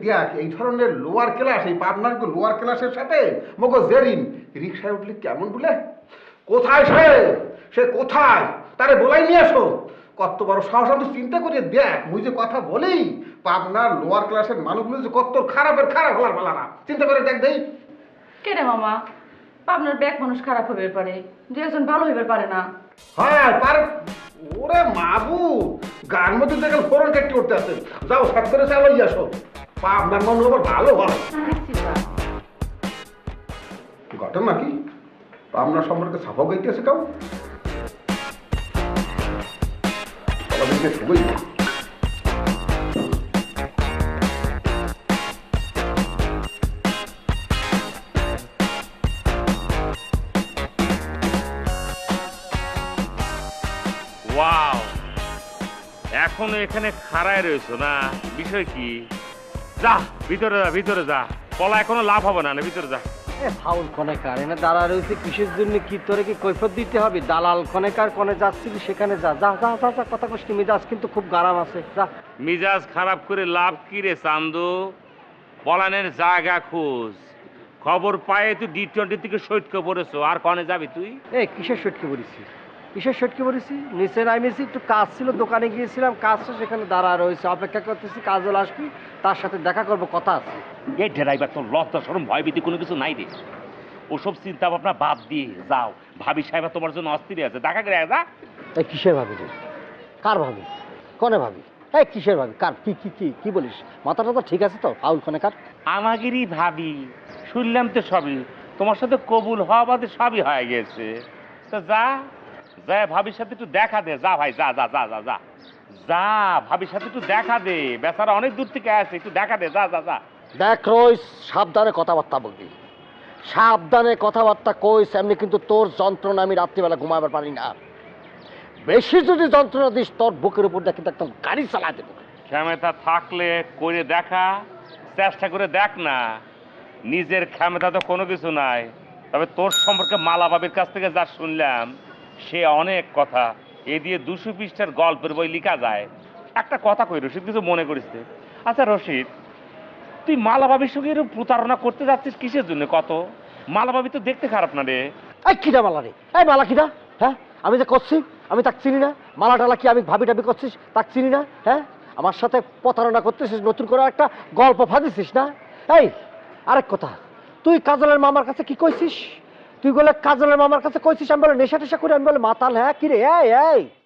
দেখ এই ধরনের লোয়ার ক্লাস, এই পাবনার লোয়ার ক্লাসের সাথে মগো জেরিন রিক্সায় উঠলে কেমন বলে, কোথায় সে কোথায় তারে বলাই নিয়ে আসো। কত বড় সাহস, তুই চিন্তা করে দেখ, মুই যে কথা বলি পাবনার লোয়ার ক্লাসের মানুষগুলো যে কত খারাপের খারাপ হলার বেলারা, চিন্তা করে দেখ দেই। কে রে মামা, পাবনার ব্যাগ মানুষ খারাপ হইবে পারে, যে একজন ভালো হইবে পারে না। হ্যাঁ পারে। ওরে মাবু, গান মধ্যে দেখে ফোরন কাটতে উঠতে আসে, যাও সাত করে চালাই আসো, পাবনার মানুষ আবার ভালো হয়। ঘটনা কি পাবনার সম্পর্কে ছাপা গাইতেছে কেউ? ওয়াও, এখনো এখানে খাড়ায় রয়েছো না, বিষয় কি? যা ভিতরে যা, ভিতরে যা, পলা এখনো লাভ হবে না, ভিতরে যা। ফাউল খনেকার এনে দাঁড়া রয়েছে কিসের জন্য, কি তোরে কি কৈফত দিতে হবে? দালাল খনেকার কনে যাচ্ছিলি সেখানে যা যা যা যা যা, কথা কষ্টি মেজাজ কিন্তু খুব গারাম আছে, যা। মিজাজ খারাপ করে লাভ কি রে চান্দু? পলানের জায়গা খোঁজ, খবর পায়ে তুই D20 থেকে সৈটকে পড়েছো, আর কনে যাবি তুই? কিসের সটকে পড়েছি, কিসের সটকে পড়েছি? নিচে নামিয়েছি, একটু কাজ ছিল, দোকানে গিয়েছিলাম, কাজটা সেখানে দাঁড়া রয়েছে, অপেক্ষা করতেছি কাজল আসবি, তার সাথে দেখা করবো, কথা আছে। এই ড্রাইভার, তোর লজ্জা শরম ভয় ভীতি কোনো কিছু নাই রে? ওসব চিন্তা ভাবনা বাদ দিয়ে যাও, ভাবি সাহেব তোমার জন্য অস্থির আছে, দেখা করে যা। এই কিসের ভাবি রে? কার ভাবি? কনে ভাবি? কিসের ভাবি? কার? কি কি কি কি বলিস? মাথাটা তো ঠিক আছে তো? ফাউল খনেকার আমাদেরই ভাবি, শুনলাম তো সবই, তোমার সাথে কবুল হওয়া বাদে সবই হয়ে গেছে। তো যা যা ভাবির সাথে একটু দেখা দে, যা ভাই যা যা যা যা যা যা, ভাবির সাথে একটু দেখা দে, বেচারা অনেক দূর থেকে আসে, একটু দেখা দে, যা যা যা। দেখ রইস, সাবধানে কথাবার্তা বলবি, সাবধানে কথাবার্তা কইস, এমনি কিন্তু তোর যন্ত্রণা আমি রাত্রিবেলা ঘুমাবার পারি না। বেশি যদি যন্ত্রণা দিস তোর বুকের উপর দেখে একদম গাড়ি চালা দেবো। ক্ষমতা থাকলে করে দেখা, চেষ্টা করে দেখ না। নিজের ক্ষমতা তো কোনো কিছু নাই, তবে তোর সম্পর্কে মালা বাবির কাছ থেকে যা শুনলাম সে অনেক কথা, এ দিয়ে 200 পৃষ্ঠার গল্পের বই লেখা যায়। একটা কথা কই রশিদ, কিছু মনে করিস? আচ্ছা রশিদ, তুই মালা বাবির সঙ্গে এরকম প্রতারণা করতে যাচ্ছিস কিসের জন্য? কত মালা বাবি তো দেখতে খারাপ না রে। কিনা মালা রে? মালা কিনা? হ্যাঁ, আমি যে করছি আমি তাকে চিনি না? মালা টালা কি আমি ভাবি টাবি করছিস তাকে চিনি না? হ্যাঁ, আমার সাথে প্রতারণা করতেছিস, নতুন করে একটা গল্প ফাঁদিছিস না? আরেক কথা, তুই কাজলের মামার কাছে কি কইছিস? তুই বলে কাজলের মামার কাছে কইছিস আমি বলে নেশা টেশা করে, আমি বলে মাতাল। হ্যাঁ কি রে?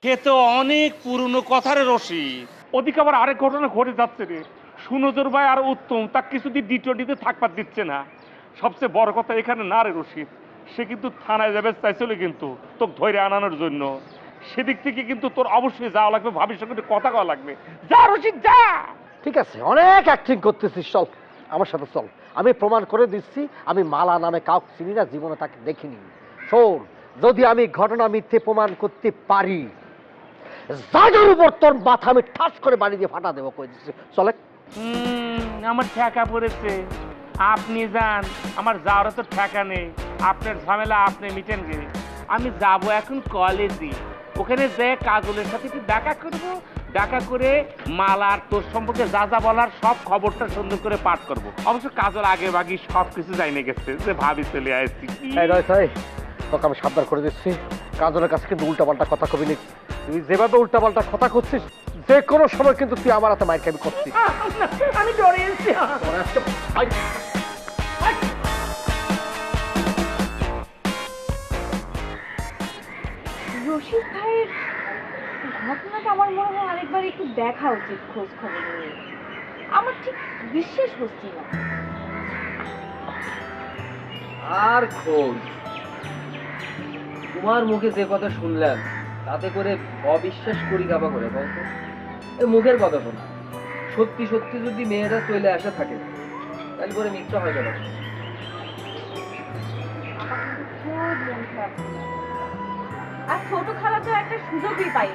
কে তো অনেক পুরনো কথা রে রশিদ, ওদিকে আবার আরেক ঘটনা ঘটে যাচ্ছে রে। সুনজর ভাই আর উত্তম তার কিছুদিন D20 থাকবার দিচ্ছে না। সবচেয়ে বড় কথা এখানে না রে রশিদ, সে কিন্তু থানায় যাবে চাইছিল কিন্তু তোকে ধরে আনানোর জন্য। সেদিক থেকে কিন্তু তোর অবশ্যই যাওয়া লাগবে, ভাবির সঙ্গে কথা কওয়া লাগবে। যা রশিদ যা। ঠিক আছে, অনেক অ্যাক্টিং করতেছিস, চল আমার সাথে চল, আমি প্রমাণ করে দিচ্ছি আমি মালা নামে কাউকে চিনি না, জীবনে তাকে দেখিনি। শোন, যদি আমি ঘটনা মিথ্যে প্রমাণ করতে পারি, জায়গার উপর তোর মাথা আমি ঠাস করে বাড়ি দিয়ে ফাটা দেবো, কই দিচ্ছি। চলে। আমার ঠেকা পড়েছে, আপনি যান, আমার যাওয়ার তো ঠেকা নেই। আপনার ঝামেলা আপনি মিটেন গে, আমি যাব এখন কলেজে, ওখানে যে কাজলের সাথে একটু দেখা করব, দেখা করে মালার তোর সম্পর্কে যা যা বলার সব খবরটা সুন্দর করে পাঠ করব। অবশ্য কাজল আগে বাগি সব কিছু জানিয়ে গেছে যে ভাবি চলে আসছি। তোকে আমি সাবধান করে দিচ্ছি, কাজলের কাছে কিন্তু উল্টাপাল্টা কথা কবি নি। তুই যেভাবে উল্টাপাল্টা কথা করছিস, যে কোনো সময় কিন্তু তুই আমার হাতে মাইর খাবি করছিস। আমি ডরে এসেছি। রশিদ ভাইয়ের ঘটনাটা আমার মনে হয় আরেকবার একটু দেখা উচিত, খোঁজ খবর নিয়ে। আমার ঠিক বিশ্বাস হচ্ছে না। আর খোঁজ, তোমার মুখে যে কথা শুনলাম তাতে করে অবিশ্বাস করি গাবা করে বলতো? মুখের কথা শোনা, সত্যি সত্যি যদি মেয়েরা চলে আসে থাকে তাহলে করে মিথ্যা হয়ে যাবে। আর ছোট খালা তো একটা সুযোগই পাই,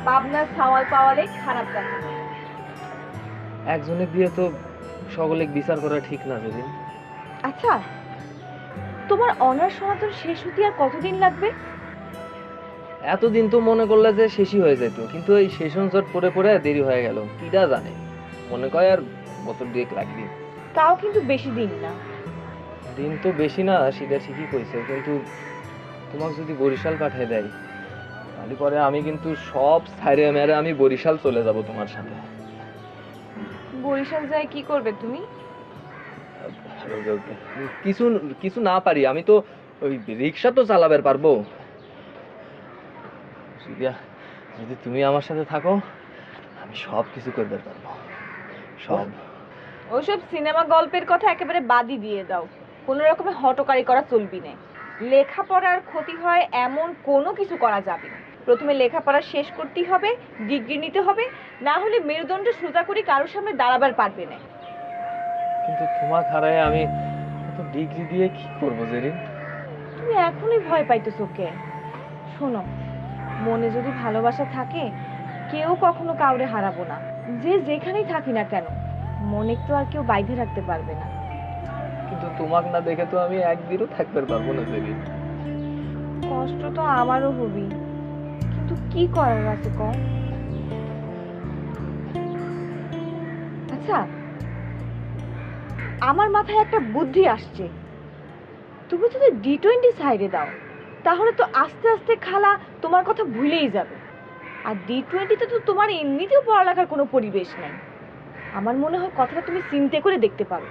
পাবনার সাওয়াল পাওয়ালে খারাপ দেখা। একজনের বিয়ে তো সকলে বিচার করা ঠিক না যদি। আচ্ছা, তোমার অনার্স সমাধান শেষ হতে আর কতদিন লাগবে? এতদিন তো মনে করলে যে শেষই হয়ে যেত, কিন্তু এই সেশন জট পড়ে পড়ে দেরি হয়ে গেল, কিটা জানে। মনে কয় আর বছর দুয়েক লাগবে। তাও কিন্তু বেশি দিন না। দিন তো বেশি না, সেটা ঠিকই কইছে, কিন্তু তোমাকে যদি বরিশাল পাঠিয়ে দেয় তাহলে পরে আমি কিন্তু সব ছাইরে মেরে আমি বরিশাল চলে যাব তোমার সাথে। বরিশাল যায় কি করবে তুমি? কিছু কিছু না পারি, আমি তো ওই রিক্সা তো চালাবার পারবো। যদি তুমি আমার সাথে থাকো আমি সব কিছু করতে পারবো, সব। ওইসব সিনেমা গল্পের কথা একেবারে বাদই দিয়ে দাও, কোনো রকমে হটকারি করা চলবি না। লেখাপড়ার ক্ষতি হয় এমন কোনো কিছু করা যাবে না। প্রথমে লেখাপড়া শেষ করতেই হবে, ডিগ্রি নিতে হবে, না হলে মেরুদণ্ড সোজা করে কারোর সামনে দাঁড়াবার পারবে না। কিন্তু তোমার হারায় আমি ডিগ্রি দিয়ে কি করবো জেরিন? তুমি এখনই ভয় পাইতেছো কে? শোনো, মনে যদি ভালোবাসা থাকে কেউ কখনো কাউরে হারাবো না। যে যেখানেই থাকি না কেন মনে তো আর কেউ বাইধে রাখতে পারবে না। কিন্তু তোমাকে না দেখে তো আমি একদিনও থাকতে পারবো না জেরিন। কষ্ট তো আমারও হবি, কিন্তু কি করার আছে কও? আচ্ছা, আমার মাথায় একটা বুদ্ধি আসছে। তুমি যদি D20 সাইডে দাও তাহলে তো আস্তে আস্তে খালা তোমার কথা ভুলেই যাবে। আর D20তে তো তোমার এমনিতেও পড়ালেখার কোনো পরিবেশ নাই। আমার মনে হয় কথাটা তুমি চিন্তা করে দেখতে পারো।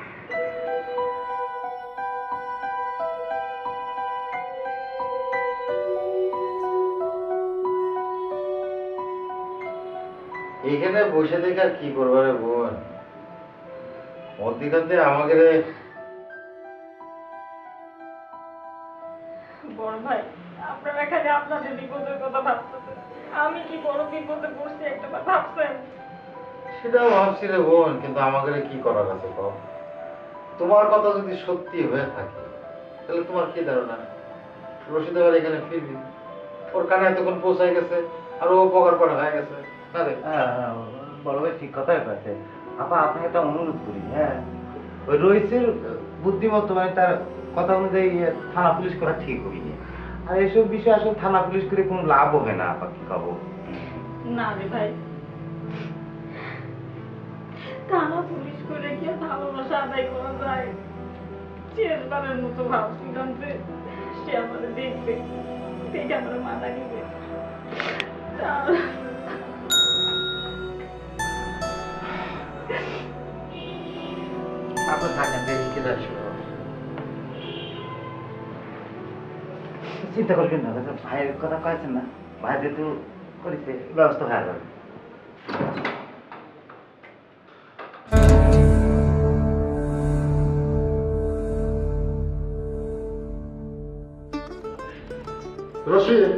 এইখানে বসে থেকে আর কি করবো রে বোন? মধ্যিখানে আমাকে বড় ভাই, আপনারা খালি আপনাদের বিপদের কথা ভাবতেছেন, আমি কি বড় বিপদে পড়ছি একটা বার ভাবছেন? সেটাও ভাবছি রে বোন, কিন্তু আমাকে কি করার আছে কম? তোমার কথা যদি সত্যি হয়ে থাকে তাহলে তোমার কি ধারণা রশিদ আবার এখানে ফিরবি? ওর কানে এতক্ষণ পৌঁছায় গেছে আর ও পকার পর হয়ে গেছে না রে? বড় ভাই ঠিক কথাই কয়েছে। আপা আপনাকে একটা অনুরোধ করি, হ্যাঁ, ওই রহিসের বুদ্ধিমত্ত মানে তার কথা অনুযায়ী থানা পুলিশ করা ঠিক হয়নি। আর এসব বিষয়ে আসলে থানা পুলিশ করে কোনো লাভ হবে না। আপা কি খাবো? না রে ভাই, থানা পুলিশ করে কি আর ভালোবাসা আদায় করা যায়? শেষবারের মতো ভাবছিলাম যে সে আমাদের দেখবে, দেখে আমরা মাথা নিবে। আপনি থাকেন, দেখি কি যাচ্ছিল। চিন্তা করবেন না, ভাইয়ের কথা কয়েছেন না, ভাই যেহেতু করেছে ব্যবস্থা হয়ে যাবে। রশিদ,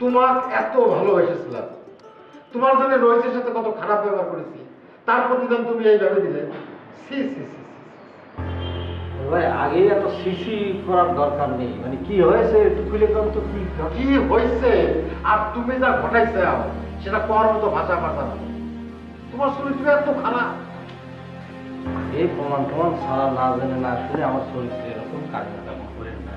তোমার এত ভালোবেসেছিলাম, তোমার জন্য রহিসের সাথে কত খারাপ ব্যবহার করেছি, তার প্রতিদান তুমি এইভাবে দিলে। সি সি সি। ভাই আগে এত সিসি করার দরকার নেই, মানে কি হয়েছে একটু খুলে কম তো। কি হয়েছে আর তুমি যা ঘটাইছে সেটা করার মতো ভাষা ভাষা না। তোমার চরিত্র এত খারাপ। এই প্রমাণ ছাড়া না জেনে না শুনে আমার চরিত্রে এরকম কাজকর্ম করেন না।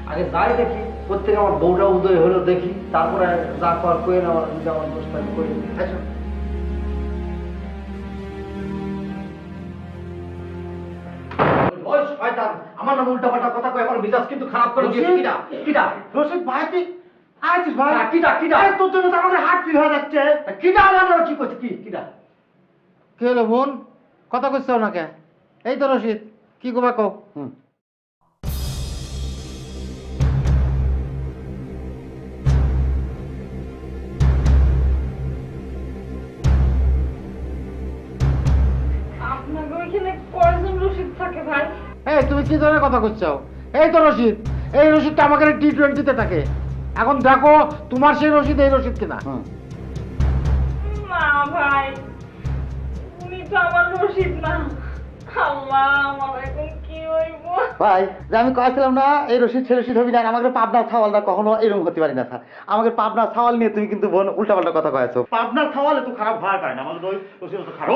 আগে যাই দেখি, প্রত্যেকে আমার বউটা উদয় হলো দেখি, তারপরে যা কর করে নেওয়ার যদি আমার দোষটা করে দিই। আচ্ছা, ওই শয়তান আমার নাম উল্টাপাল্টা কথা কয়, আমার মিজাজ কিন্তু খারাপ করে দিয়েছে। কিডা কিডা রশিদ ভাই তুই আইছিস ভাই? কিডা কিডা তোর জন্য তো আমাদের হার্ট ফিল হয়ে যাচ্ছে। কিডা আমার নাম কি করছে? কি কিডা? কি হলো বোন, কথা কইছ না কে? এই তো রশিদ, কি কবা কও? আপনাকে ওইখানে কয়জন রসিদ থাকে ভাই? এই তুমি কি ধরনের কথা কইছো? এই তো রশিদ, এই রশিদটা আমাকে T20-তে থাকে। এখন দেখো তোমার সেই রশিদ এই রশিদ কিনা। না ভাই, উনি তো আমার রসিদ না। আল্লাহ, আমার এখন কি হইব? ভাই যে আমি কয়েছিলাম না এই রশিদ সে রশিদ হবি না, আমাকে পাবনার ছাওয়ালটা কখনো এরকম হতে পারি না স্যার। আমাকে পাবনার ছাওয়াল নিয়ে তুমি কিন্তু বোন উল্টাপাল্টা কথা কয়েছো। পাবনার ছাওয়াল এত খারাপ হওয়ার কারণে আমাদের রশিদ তো খারাপ।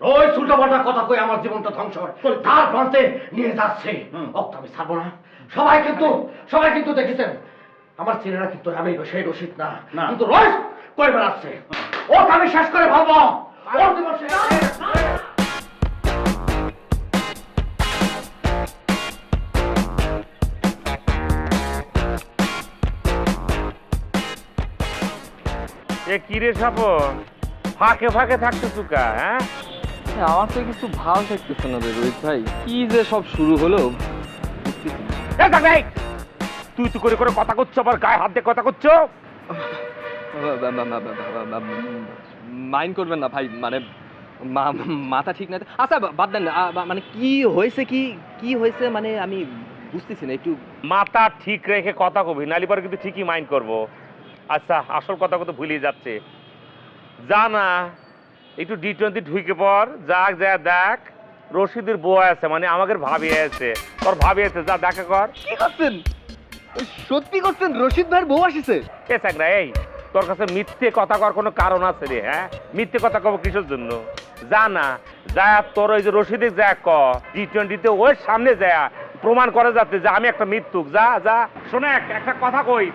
ওই উল্টাপাল্টা কথা কই আমার জীবনটা ধ্বংস করে তার প্রান্তে নিয়ে যাচ্ছে। অক্ত আমি ছাড়বো না। সবাই কিন্তু দেখেছেন আমার ছেলেরা কিন্তু আমি সেই রশিদ না, কিন্তু রোজ কই বেড়াচ্ছে। ওকে আমি শেষ করে ভাবো। এ কিরে স্বপন, ফাঁকে ফাঁকে থাকতে চুকা, হ্যাঁ? আমার তো কিছু ভালো থাকতেছে না রে রোহিত ভাই, কি যে সব শুরু হলো। এই দেখ, এই, তুই তো করে করে কথা করছো, আবার গায়ে হাত দিয়ে কথা করছো। মাইন্ড করবেন না ভাই, মানে মাথা ঠিক না। আচ্ছা বাদ দেন, মানে কি হয়েছে, কি হয়েছে মানে আমি বুঝতেছি না একটু। মাথা ঠিক রেখে কথা কবি, নালি পরে কিন্তু ঠিকই মাইন্ড করবো। আচ্ছা, আসল কথা তো ভুলিয়ে যাচ্ছে। যা না, একটু D20 ঢুকে পর, যাক যা দেখ, রশিদের বউ আছে, মানে আমাদের ভাবি আছে, তোর ভাবি আছে, যা দেখা কর। কি করছেন, সত্যি করছেন? রশিদ ভাইয়ের বউ আসিছে? কে চাকরা, এই তোর কাছে মিথ্যে কথা কর কোনো কারণ আছে রে? হ্যাঁ, মিথ্যে কথা কব কিসের জন্য? যা না, যা তোর ওই যে রশিদে যা D20 ওর সামনে যায় প্রমাণ করে যাচ্ছে যে আমি একটা মৃত্যুক। যা যা। শোনে, একটা কথা কই,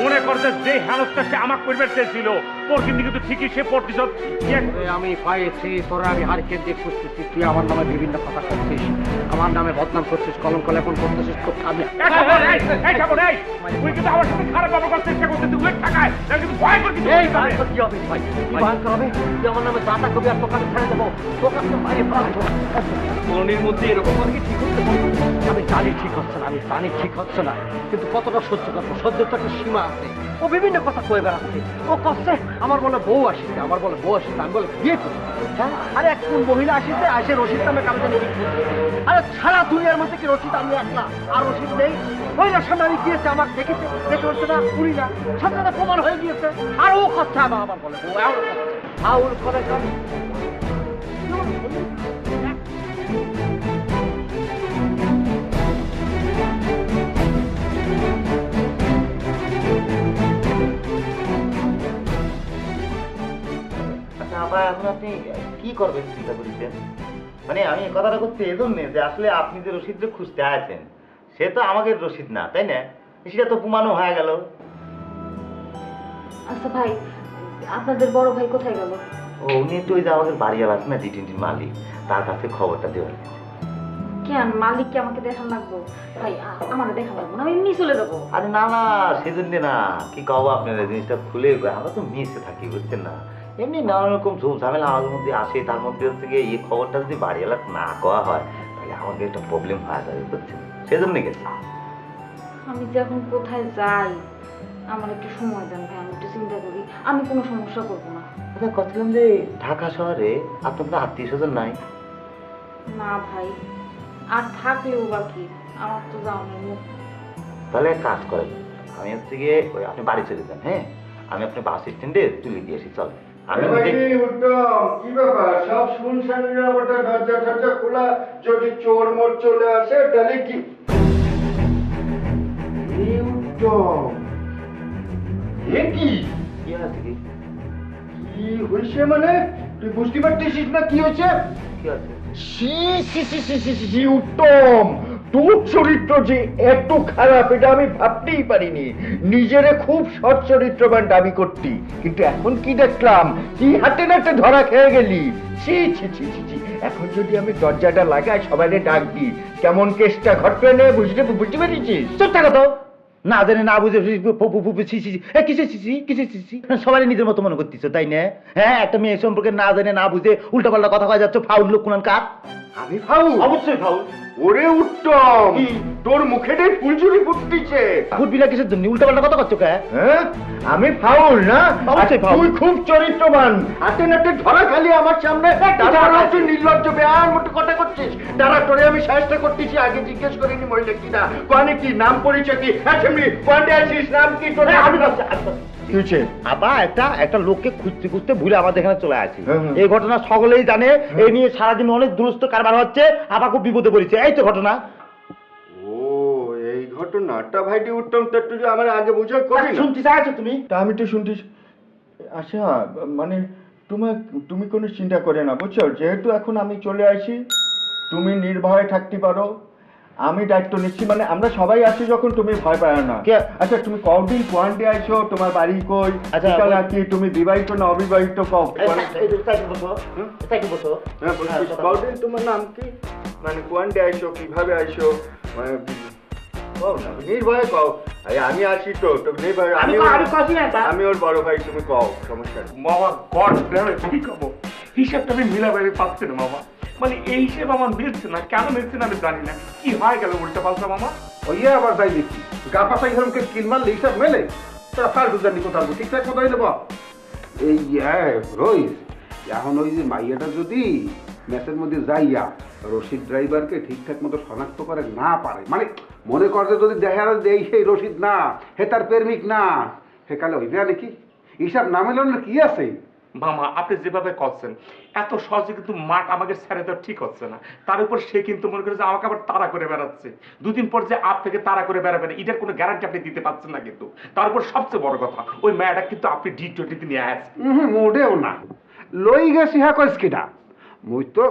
মনে করতে যে হেনস্থা সে আমাকে পরিবার চেয়েছিল, তোর কিন্তু ঠিকই সে প্রতিশোধ। আমি পাইছি, তোরা আমি হারিকেন দিয়ে খুঁজতেছি, তুই আমার নামে বিভিন্ন কথা করছিস, আমার নামে বদনাম করছিস, কলঙ্ক লেপন করতেছিস, তোর সামনে তুই কিন্তু আমার সাথে খারাপ ব্যবহার করার চেষ্টা করছিস, তুই ঠাকায় কিন্তু ভয় করছিস। এই ভয়ঙ্কর কি হবে ভাই? কি ভয়ঙ্কর হবে? তুই আমার নামে দাতা কবি আর তোকে আমি ছেড়ে দেবো, তোকে আমি বাইরে পাঠাবো। মনির মধ্যে এরকম আর কি ঠিক হতে পারে? আমি জানি ঠিক হচ্ছে না, আমি জানি ঠিক হচ্ছে না, কিন্তু কতটা সহ্য করবো? সহ্যের তো একটা সীমা আছে। ও বিভিন্ন কথা কয়ে বেড়াচ্ছে, ও করছে আমার বলে বউ আসিছে, আমার বলে বউ আসিছে, আমি বলে বিয়ে করি। হ্যাঁ, আরে এক কোন মহিলা আসিছে, আসে রশিদ নামে কারো জানি কি করছে। আরে সারা দুনিয়ার মধ্যে কি রশিদ আমি একলা, আর রশিদ নেই? মহিলার সামনে আমি গিয়েছে, আমার দেখেছে, দেখে হচ্ছে না উনি না, সাথে সাথে প্রমাণ হয়ে গিয়েছে। আর ও করছে আমার বলে বউ এমন করছে, ফাউল করে কাজ। আচ্ছা আবার এখন আপনি কি করবেন চিন্তা করেছেন? মানে আমি এই কথাটা করছি এজন্য যে আসলে আপনি যে রশিদকে খুঁজতে আছেন, সে তো আমাদের রশিদ না, তাই না? সেটা তো প্রমাণও হয়ে গেল। আচ্ছা ভাই, আপনাদের বড় ভাই কোথায় গেল? ও উনি তো ওই যে আমাদের বাড়িওয়ালা আছে না, D20 মালিক, তার কাছে খবরটা দেওয়ার গেছে। কেন, মালিককে আমাকে দেখান লাগবো? ভাই আমার দেখান লাগবো না, আমি এমনি চলে যাবো। আরে না না, সেজন্য না, কি কব আপনারা জিনিসটা খুলে আমরা তো মিশে থাকি, বুঝছেন না? এমনি নানা রকম ঝুল ঝামেলা আমাদের মধ্যে আসে, তার মধ্যে হচ্ছে গিয়ে এই খবরটা যদি বাড়িওয়ালা না করা হয় তাহলে আমাদের একটা প্রবলেম হয়ে যাবে, বুঝছেন? সেজন্য গেছি। আমি যে এখন কোথায় যাই, আমার একটু সময় দেন ভাই, আমি একটু চিন্তা করি, আমি কোনো সমস্যা করবো না। আচ্ছা, কথালাম যে ঢাকা শহরে আপনাদের আত্মীয় স্বজন নাই? না ভাই, আর থাকলেও বা কি, আমার তো যাওয়ার মুখ। তাহলে এক কাজ করেন, আমি হচ্ছে গিয়ে ওই আপনি বাড়ি চলে যান, হ্যাঁ, আমি আপনি বাস স্ট্যান্ডে তুলে দিয়ে আসি, চল। আমি কি ব্যাপার, সব শুনশান নিরাপত্তা, দরজা টরজা খোলা, যদি চোর মোর চলে আসে তাহলে কি? কি কি আছে কি? কি হয়েছে মানে? তুই বুঝতে পারতেছিস না কি হয়েছে? কি আছে? উত্তম, তোর চরিত্র যে এত খারাপ এটা আমি ভাবতেই পারিনি। নিজেরে খুব সৎ চরিত্রবান দাবি করতি, কিন্তু এখন কি দেখলাম, কি হাতে নাতে ধরা খেয়ে গেলি। ছি ছি ছি ছি ছি। এখন যদি আমি দরজাটা লাগাই, সবাই ডাক দিই, কেমন কেসটা ঘটবে না বুঝতে পেরেছিস? চুপ থাকো তো, না জানে না বুঝে সবাই নিজের মতো মনে করতেছো, তাই না? হ্যাঁ, একটা মেয়ে সম্পর্কে না জানে না বুঝে উল্টাপাল্টা কথা কয়ে যাচ্ছ, ফাউল লোক কোন কাজ? আমি ফাউল? অবশ্যই ফাউল। ওরে উত্তম, তোর মুখেটাই ফুলঝুরি ফুটতিছে। ফুটবিলা কিসের জন্য উল্টাপাল্টা কথা করছো কে? হ্যাঁ, আমি ফাউল না? অবশ্যই ফাউল। তুই খুব চরিত্রবান, হাতে নাতে ধরা খালি আমার সামনে, তারপরেও তুই নির্লজ্জ বেয়ার মতো কথা করছিস। তারা তোরে আমি সাহায্য করতেছি, আগে জিজ্ঞেস করিনি মহিলা কিনা, কোয়ানে কি নাম পরিচয় কি, এমনি কোয়ান্টে আসিস, নাম কি তোর? আমি কি হয়েছে? আপা একটা লোককে খুঁজতে খুঁজতে ভুলে আমাদের এখানে চলে আসি। এই ঘটনা সকলেই জানে, এই নিয়ে সারাদিন অনেক দুরস্ত কারবার হচ্ছে, আপা খুব বিপদে পড়েছে, এই তো ঘটনা। ও এই ঘটনাটা ভাইটি উত্তম, তো একটু আমার আগে বুঝে করি না। শুনতে চাইছো তুমি? তা আমি তো শুনতিস। আচ্ছা, মানে তুমি কোনো চিন্তা করে না, বুঝছো? যেহেতু এখন আমি চলে আসি, তুমি নির্ভয়ে থাকতে পারো। আমি দায়িত্ব নিচ্ছি, মানে আমরা সবাই আছি যখন তুমি ভয় পায় না। আচ্ছা তুমি কদিন কোয়ান্টে আইছো, তোমার বাড়ি কই, আচ্ছা, ঠিকানা কি, তুমি বিবাহিত না অবিবাহিত কও? কদিন, তোমার নাম কি, মানে কোয়ান্টে আইছো, কিভাবে আইছো, মানে কও না, নির্ভয়ে কও। আমি আছি তো, তুমি নির্ভয়ে, আমি ওর বড় ভাই, তুমি কও, সমস্যা নেই। মামা গড কি কবো, হিসাবটা আমি মিলাবারে পাচ্ছি না মামা। মানে এই হিসেব আমার মিলছে না, কেন মিলছে না আমি জানি না। কি হয়ে গেল উল্টা পাল্টা মামা? ওই আবার যাই দেখি গা পাতাই ধরমকে কিল মারলে হিসাব মেলে তারা ফালতু জানি কোথাও ঠিকঠাক মতো হয়ে দেবো। এই রইস, এখন ওই যে মাইয়াটা যদি ম্যাচের মধ্যে যাইয়া রশিদ ড্রাইভারকে ঠিকঠাক মতো শনাক্ত করে না পারে, মানে মনে করছে যদি দেখা দেই সেই রশিদ না, হে তার প্রেমিক না, হে কালে হইবে নাকি হিসাব না মেলার না কি আছে? মামা আপনি যেভাবে করছেন এত সহজে কিন্তু মাঠ আমাকে ছেড়ে দেওয়া ঠিক হচ্ছে না। তার উপর সে কিন্তু মনে করে যে আমাকে আবার তাড়া করে বেড়াচ্ছে, দুদিন পর যে আপ থেকে তাড়া করে বেড়াবেন এটার কোনো গ্যারান্টি আপনি দিতে পারছেন না। কিন্তু তার উপর সবচেয়ে বড় কথা ওই মেয়েটা কিন্তু আপনি T20 নিয়ে আসছেন। মোটেও না, লই গেছি হ্যাঁ কইস কিটা, মুই তো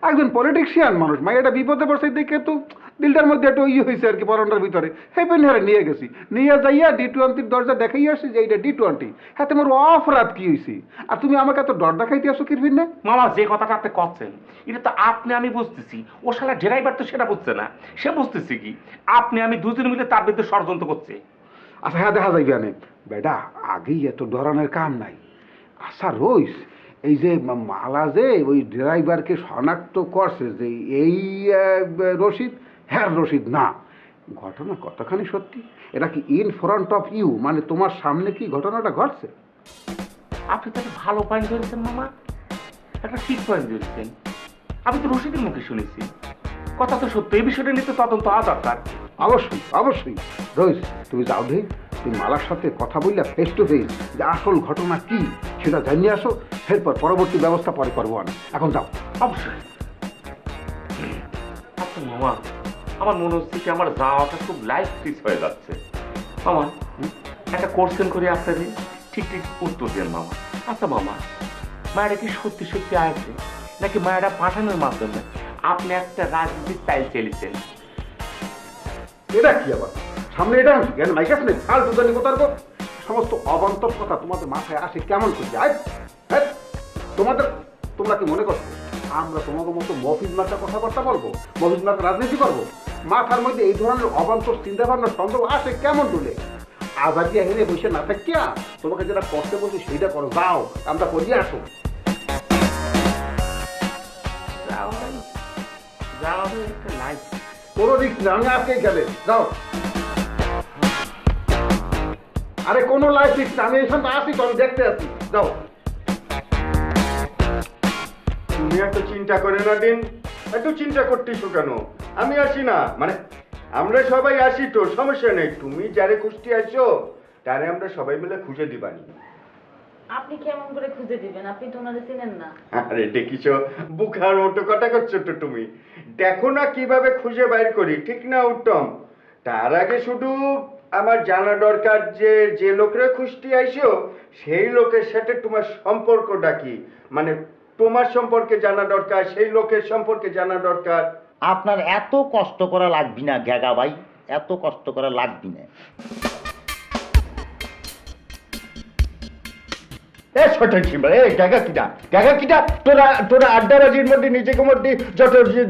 একজন পলিটিক্সিয়ান মানুষ, মাইয়াটা বিপদে পড়ছে দেখে তো দিলটার মধ্যে একটু ইয়ে হয়েছে আর কি, পরনটার ভিতরে হেপেন হারে নিয়ে গেছি, নিয়ে যাইয়া D20 দরজা দেখাই আসছি যে এইটা D20, হ্যাঁ তোমার অপরাধ কি হয়েছে? আর তুমি আমাকে এত ডর দেখাইতে আসো কিরবিন না? মামা যে কথাটা আপনি করছেন এটা তো আপনি আমি বুঝতেছি, ও শালা ড্রাইভার তো সেটা বুঝছে না। সে বুঝতেছি কি আপনি আমি দুজন মিলে তার বিরুদ্ধে ষড়যন্ত্র করছে। আচ্ছা হ্যাঁ দেখা যাইবে না বেটা, আগেই এত ডরানোর কাম নাই। আচ্ছা রইস, এই যে মালা যে ওই ড্রাইভারকে শনাক্ত করছে যে এই রশিদ, হ্যাঁ রশিদ না, ঘটনা কতখানি সত্যি? এটা কি ইন ফ্রন্ট অফ ইউ, মানে তোমার সামনে কি ঘটনাটা ঘটছে? আপনি তো একটা ভালো পয়েন্ট ধরেছেন মামা, একটা ঠিক পয়েন্ট ধরেছেন। আমি তো রশিদের মুখে শুনেছি, কথা তো সত্য। এই বিষয়টা নিয়ে তো তদন্ত হওয়া দরকার। অবশ্যই অবশ্যই রইস, তুমি যাও দে, তুমি মালার সাথে কথা বললে ফেস টু ফেস যে আসল ঘটনা কি সেটা জানিয়ে আসো, এরপর পরবর্তী ব্যবস্থা পরে করবো আমি, এখন যাও। অবশ্যই। আচ্ছা মামা, আমার মনে হচ্ছে কি আমার যাওয়াটা খুব লাইফ ফিস হয়ে যাচ্ছে। মামা একটা কোশ্চেন করে আপনাদের ঠিক ঠিক উত্তর দেন মামা। আচ্ছা মামা, মায়েরা কি সত্যি সত্যি আসবে নাকি মায়েরা পাঠানোর মাধ্যমে আপনি একটা রাজনীতির স্টাইল চেলেছেন? এটা কি আবার সামনে এটা আনছি কেন মাইকাস নেই ফালতু জানি কোথার গো, সমস্ত অবান্তর কথা তোমাদের মাথায় আসে কেমন করছে? হ্যাঁ তোমাদের, তোমরা কি মনে করছো আমরা তোমাদের মতো মফিজ মার্কা কথাবার্তা বলবো, মফিজ মার্কা রাজনীতি করবো? মাথার মধ্যে এই ধরনের অবান্তর চিন্তা ভাবনা সন্দেহ আসে কেমন বলে? আজাদি হেরে বসে না থাকিয়া তোমাকে যেটা করতে বলছি সেইটা করো, যাও আমরা করিয়ে আসো। একটা লাইফ কোনো রিস্ক না, আমি আজকেই গেলে যাও। আরে কোনো লাইফ রিস্ক না, আমি এখানে আসি তো, আমি দেখতে আসি, যাও। তুমি এত চিন্তা করে না দিন, এত চিন্তা করতেছো কেন? আমি আসি না, মানে আমরা সবাই আসি তো, সমস্যা নেই। তুমি যারে খুঁজতে আসছো তারে আমরা সবাই মিলে খুঁজে দিবানি। আপনি কেমন করে খুঁজে দিবেন? আপনি তো ওনাদের চিনেন না। আরে দেখিছো, বুখার মতো কথা করছো তো তুমি। দেখো না কিভাবে খুঁজে বাইর করি, ঠিক না উত্তম? তার আগে শুধু আমার জানা দরকার যে যে লোকরে খুঁজতে আইছো সেই লোকের সাথে তোমার সম্পর্কটা কি, মানে তোমার সম্পর্কে জানা দরকার, সেই লোকের সম্পর্কে জানা দরকার। আপনার এত কষ্ট করা লাগবি না গ্যাগা ভাই, এত কষ্ট করা লাগবি না। তোরা আড্ডাবাজির মধ্যে নিজেকে মধ্যে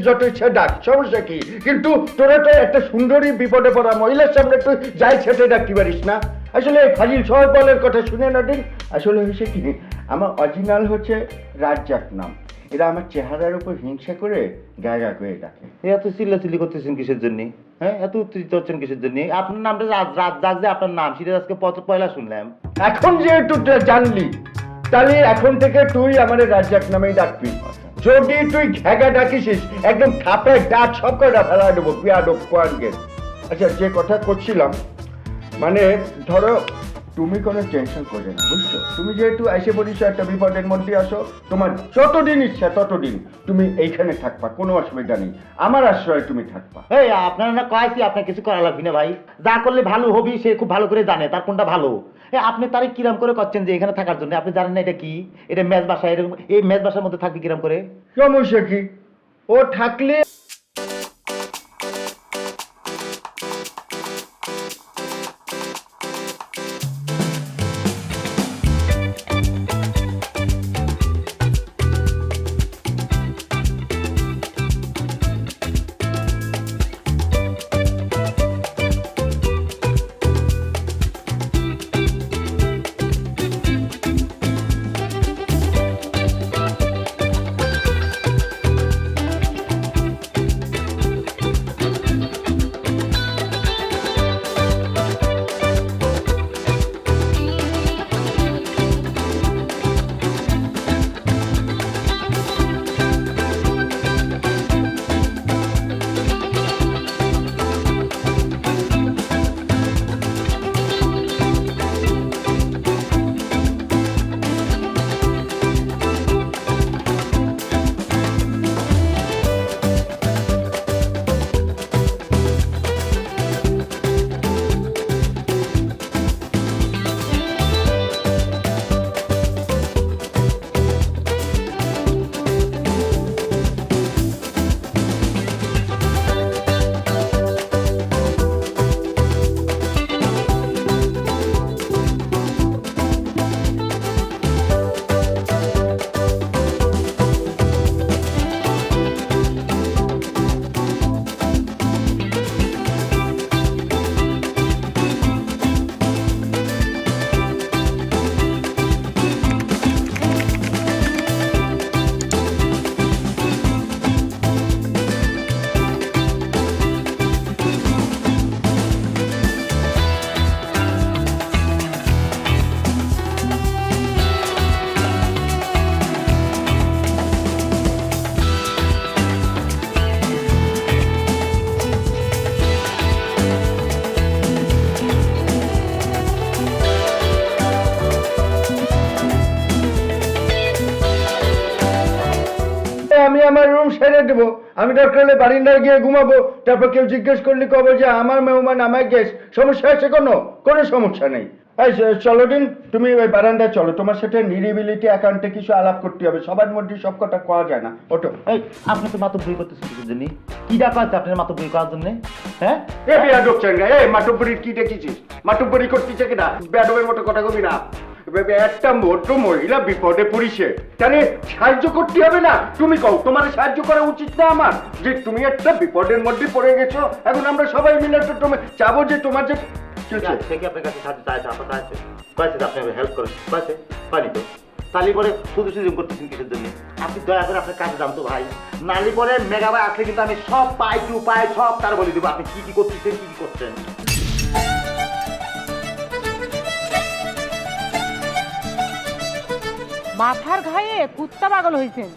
যত ইচ্ছা ডাক, সমস্যা কি? কিন্তু তোরা তো একটা সুন্দরী বিপদে পড়া মহিলার সামনে তুই যাই ছেটে ডাকতে পারিস না। আসলে ফাজিল সহবলের কথা শুনে না দিন, আসলে হয়েছে কি, আমার অরিজিনাল হচ্ছে রাজ্জাক নাম। এরা আমার চেহারার উপর হিংসা করে গায়গা করে ডাকে। এত চিল্লাচিল্লি করতেছেন কিসের জন্য? হ্যাঁ, এত উত্তেজিত হচ্ছেন কিসের জন্য? আপনার নামটা রাজ্জাক, যে আপনার নাম সেটা আজকে পয়লা শুনলাম। এখন যেহেতু জানলি, তাহলে এখন থেকে তুই আমাদের রাজ্জাক নামেই ডাকবি। যদি তুই ঘেগা ডাকিস একদম থাপে ডাক সব কটা ফেলা দেবো, পিয়াডো কোয়ানগেট। আচ্ছা, যে কথা করছিলাম, মানে ধরো তুমি কোনো টেনশন করবে না, বুঝছো? তুমি যেহেতু এসে বলিস একটা বিপদের মধ্যে আসো, তোমার যতদিন ইচ্ছা ততদিন তুমি এইখানে থাকবা, কোনো অসুবিধা নেই। আমার আশ্রয় তুমি থাকবা। এই আপনারা না কয়েছি আপনার কিছু করা লাগবে না ভাই, যা করলে ভালো হবি সে খুব ভালো করে জানে তার কোনটা ভালো। আপনি তারে কিরাম করে করছেন যে এখানে থাকার জন্য? আপনি জানেন না এটা কি? এটা মেজ বাসা, এরকম এই মেজ বাসার মধ্যে থাকবে কিরাম করে? সমস্যা কি? ও থাকলে ছেড়ে দেবো, আমি দরকার হলে বারিন্দায় গিয়ে ঘুমাবো, তারপর কেউ জিজ্ঞেস করলে কব যে আমার মেহমান আমার গেস্ট, সমস্যা আছে কোনো? কোনো সমস্যা নেই। এই চলো দিন, তুমি ওই বারান্দায় চলো, তোমার সাথে নিরিবিলিটি একান্তে কিছু আলাপ করতে হবে, সবার মধ্যে সব কথা কোয়া যায় না। ওটো। এই আপনি তো মাতব্বরি করতেছেন কিছুর জন্য, কি ডাকা আছে আপনার মাতব্বরি করার জন্য? হ্যাঁ এ বেয়াদব চাঙ্গা, এ মাটুপুরির কি দেখেছিস? মাটুপুরি করতেছে কিনা? বেয়াদবের মতো কথা কবি না। একটা মোটো মহিলা বিপদে পড়িছে, তাহলে সাহায্য করতে হবে না? তুমি কও, তোমার সাহায্য করা উচিত না আমার? যে তুমি একটা বিপদের মধ্যে পড়ে গেছো, এখন আমরা সবাই মিলে তো তুমি চাবো যে তোমার যে সে কি আপনার কাছে সাহায্য চাইছে? আপনার চাইছে পাইছে যে আপনি হেল্প করেন, পাইছে পাইনি তো, তালি পরে শুধু শুধু করতেছেন কিসের জন্য? আপনি দয়া করে আপনার কাছে যান তো ভাই, নালি পরে মেগাবাই আসলে কিন্তু আমি সব পাই টু পাই সব তার বলে দেবো আপনি কি কি করতেছেন কি কি করছেন। মাথার ঘায়ে কুত্তা পাগল হয়েছেন।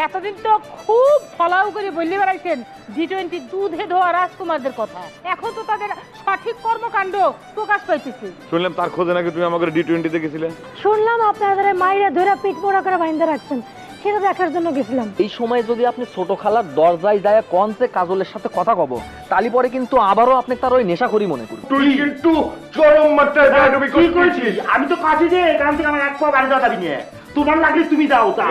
এতদিন তো খুব ফলাও করে বললে বেড়াইছেন G20 দুধে ধোয়া রাজকুমারদের কথা, এখন তো তাদের সঠিক কর্মকাণ্ড প্রকাশ পাইতেছে। শুনলাম তার খোঁজে নাকি তুমি আমাকে D20-তে গেছিলে। শুনলাম আপনাদের মাইরা ধরে পিঠ মোড়া করে বাইন্দা রাখছেন, সেটা দেখার জন্য গেছিলাম। এই সময় যদি আপনি ছোট খালার দরজায় যায় কনসে কাজলের সাথে কথা কব, তালি পরে কিন্তু আবারও আপনি তার ওই নেশাখোরি মনে করুন। তুই কিন্তু চরম মাত্রায় বেয়াদবি কি করছিস। করেছিস? আমি তো কাছে যে এখান থেকে আমার এক পা বাড়ি যাওয়া যাবি নিয়ে, তোমার লাগলে তুমি যাও তা।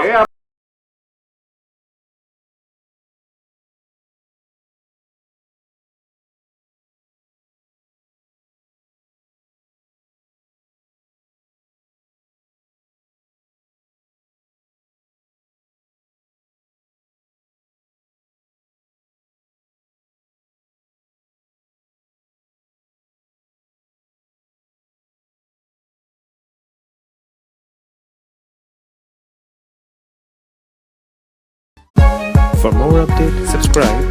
For more updates, subscribe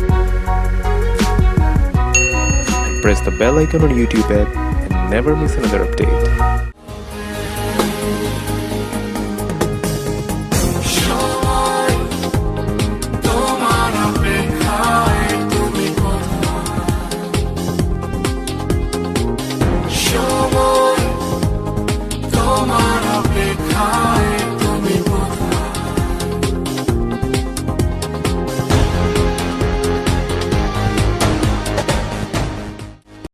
and press the bell icon on YouTube app and never miss another update.